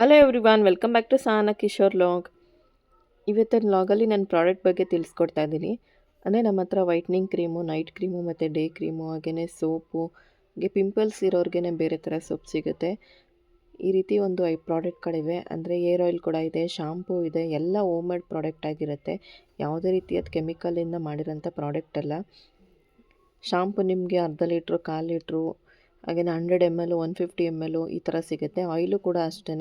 Hello everyone welcome back to Sana Kishore log. ಇವತ್ತಿನ ಲಾಗಲ್ಲಿ ನನ್ನ product ಬಗ್ಗೆ ತಿಳಿಸ್ಕೊಡ್ತಾ ಇದ್ದೀನಿ. ಅಂದರೆ ನಮ್ಮ ಹತ್ರ ವೈಟ್ನಿಂಗ್ ಕ್ರೀಮು, ನೈಟ್ ಕ್ರೀಮು ಮತ್ತು ಡೇ ಕ್ರೀಮು, ಹಾಗೆಯೇ ಸೋಪು, ಹಾಗೆ ಪಿಂಪಲ್ಸ್ ಇರೋರಿಗೆ ಬೇರೆ ಥರ ಸೋಪ್ ಸಿಗುತ್ತೆ. ಈ ರೀತಿ ಒಂದು ಪ್ರಾಡಕ್ಟ್ಗಳಿವೆ. ಅಂದರೆ ಏರ್ ಆಯಿಲ್ ಕೂಡ ಇದೆ, ಶಾಂಪೂ ಇದೆ, ಎಲ್ಲ ಹೋಮ್ ಮೇಡ್ ಪ್ರಾಡಕ್ಟ್ ಆಗಿರುತ್ತೆ. ಯಾವುದೇ ರೀತಿಯಾದ ಕೆಮಿಕಲಿಂದ ಮಾಡಿರೋಂಥ ಪ್ರಾಡಕ್ಟ್ ಅಲ್ಲ. ಶಾಂಪು ನಿಮಗೆ ಅರ್ಧ ಲೀಟ್ರು, ಕಾಲು ಲೀಟ್ರು, ಹಾಗೆಯೇ 100 ml 150 ml ಈ ಥರ ಸಿಗುತ್ತೆ. ಆಯಿಲು ಕೂಡ ಅಷ್ಟೇ,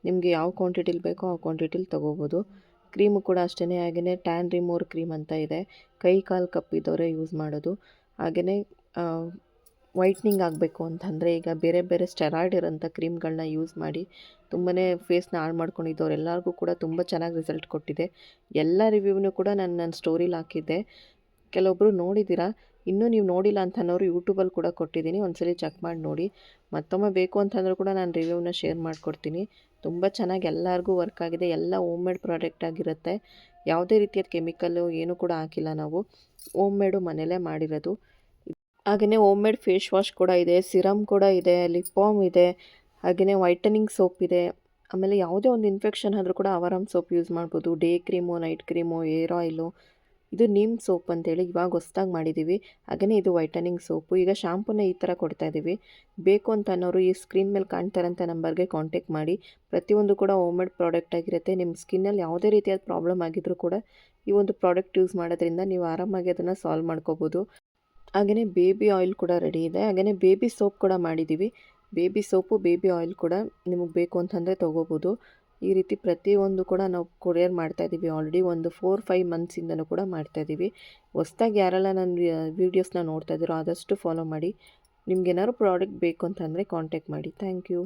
ನಿಮಗೆ ಯಾವ ಕ್ವಾಂಟಿಟಿಲಿ ಬೇಕೋ ಆ ಕ್ವಾಂಟಿಟಿಲಿ ತೊಗೋಬೋದು. ಕ್ರೀಮು ಕೂಡ ಅಷ್ಟೇ, ಹಾಗೆಯೇ ಟ್ಯಾನ್ ರಿಮೂವರ್ ಕ್ರೀಮ್ ಅಂತ ಇದೆ, ಕೈ ಕಾಲು ಕಪ್ಪಿದ್ದವರೇ ಯೂಸ್ ಮಾಡೋದು. ಹಾಗೆಯೇ ವೈಟ್ನಿಂಗ್ ಆಗಬೇಕು ಅಂತಂದರೆ ಈಗ ಬೇರೆ ಬೇರೆ ಸ್ಟೆರಾಯ್ಡ್ ಇರೋಂಥ ಕ್ರೀಮ್ಗಳನ್ನ ಯೂಸ್ ಮಾಡಿ ತುಂಬಾ ಫೇಸ್ನ ಹಾಳು ಮಾಡ್ಕೊಂಡಿದ್ದವ್ರು ಎಲ್ಲರಿಗೂ ಕೂಡ ತುಂಬ ಚೆನ್ನಾಗಿ ರಿಸಲ್ಟ್ ಕೊಟ್ಟಿದೆ. ಎಲ್ಲ ರಿವ್ಯೂನೂ ಕೂಡ ನನ್ನ ಸ್ಟೋರಿಲಿ ಹಾಕಿದ್ದೆ, ಕೆಲವೊಬ್ಬರು ನೋಡಿದ್ದೀರಾ. ಇನ್ನೂ ನೀವು ನೋಡಿಲ್ಲ ಅಂತ ಅನ್ನೋರು ಯೂಟ್ಯೂಬಲ್ಲಿ ಕೂಡ ಕೊಟ್ಟಿದ್ದೀನಿ, ಒಂದ್ಸಲಿ ಚೆಕ್ ಮಾಡಿ ನೋಡಿ. ಮತ್ತೊಮ್ಮೆ ಬೇಕು ಅಂತಂದರೂ ಕೂಡ ನಾನು ರಿವ್ಯೂನ ಶೇರ್ ಮಾಡಿಕೊಡ್ತೀನಿ. ತುಂಬ ಚೆನ್ನಾಗಿ ಎಲ್ಲರಿಗೂ ವರ್ಕ್ ಆಗಿದೆ. ಎಲ್ಲ ಹೋಮ್ ಮೇಡ್ ಪ್ರಾಡಕ್ಟ್ ಆಗಿರುತ್ತೆ. ಯಾವುದೇ ರೀತಿಯಾದ ಕೆಮಿಕಲ್ಲು ಏನೂ ಕೂಡ ಹಾಕಿಲ್ಲ ನಾವು, ಹೋಮ್ ಮೇಡು ಮನೆಯಲ್ಲೇ ಮಾಡಿರೋದು. ಹಾಗೆಯೇ ಹೋಮ್ ಮೇಡ್ ಫೇಸ್ ವಾಶ್ ಕೂಡ ಇದೆ, ಸಿರಮ್ ಕೂಡ ಇದೆ, ಲಿಪ್ ಬಾಮ್ ಇದೆ, ಹಾಗೆಯೇ ವೈಟನಿಂಗ್ ಸೋಪ್ ಇದೆ. ಆಮೇಲೆ ಯಾವುದೇ ಒಂದು ಇನ್ಫೆಕ್ಷನ್ ಆದರೂ ಕೂಡ ಅವರಮ್ ಸೋಪ್ ಯೂಸ್ ಮಾಡ್ಬೋದು. Day cream, night cream, air oil, ಇದು ನೀಮ್ ಸೋಪ್ ಅಂತೇಳಿ ಇವಾಗ ಹೊಸ್ದಾಗಿ ಮಾಡಿದ್ದೀವಿ. ಹಾಗೆಯೇ ಇದು ವೈಟನಿಂಗ್ ಸೋಪು. ಈಗ ಶಾಂಪೂನ ಈ ಥರ ಕೊಡ್ತಾ ಇದ್ದೀವಿ. ಬೇಕು ಅಂತ ಅನ್ನೋರು ಈ ಸ್ಕ್ರೀನ್ ಮೇಲೆ ಕಾಣ್ತಾ ಇರೋಂಥ ನಂಬರ್ಗೆ ಕಾಂಟ್ಯಾಕ್ಟ್ ಮಾಡಿ. ಪ್ರತಿಯೊಂದು ಕೂಡ ಹೋಮ್ ಮೇಡ್ ಪ್ರಾಡಕ್ಟ್ ಆಗಿರುತ್ತೆ. ನಿಮ್ಮ ಸ್ಕಿನ್ನಲ್ಲಿ ಯಾವುದೇ ರೀತಿಯಾದ ಪ್ರಾಬ್ಲಮ್ ಆಗಿದ್ರೂ ಕೂಡ ಈ ಒಂದು ಪ್ರಾಡಕ್ಟ್ ಯೂಸ್ ಮಾಡೋದ್ರಿಂದ ನೀವು ಆರಾಮಾಗಿ ಅದನ್ನು ಸಾಲ್ವ್ ಮಾಡ್ಕೋಬೋದು. ಹಾಗೆಯೇ ಬೇಬಿ ಆಯಿಲ್ ಕೂಡ ರೆಡಿ ಇದೆ. ಹಾಗೆಯೇ ಬೇಬಿ ಸೋಪ್ ಕೂಡ ಮಾಡಿದ್ದೀವಿ. ಬೇಬಿ ಸೋಪು, ಬೇಬಿ ಆಯಿಲ್ ಕೂಡ ನಿಮಗೆ ಬೇಕು ಅಂತಂದರೆ ತೊಗೋಬೋದು. ಈ ರೀತಿ ಪ್ರತಿಯೊಂದು ಕೂಡ ನಾವು ಕೊರಿಯರ್ ಮಾಡ್ತಾಯಿದ್ದೀವಿ. ಆಲ್ರೆಡಿ ಒಂದು 4-5 ಮಂತ್ಸಿಂದನೂ ಕೂಡ ಮಾಡ್ತಾಯಿದ್ದೀವಿ. ಹೊಸ್ದಾಗಿ ಯಾರೆಲ್ಲ ನನ್ನ ವೀಡಿಯೋಸ್ನ ನೋಡ್ತಾ ಇದ್ದೀರೋ ಆದಷ್ಟು ಫಾಲೋ ಮಾಡಿ. ನಿಮ್ಗೇನಾದ್ರು ಪ್ರಾಡಕ್ಟ್ ಬೇಕು ಅಂತಂದರೆ ಕಾಂಟ್ಯಾಕ್ಟ್ ಮಾಡಿ. Thank you.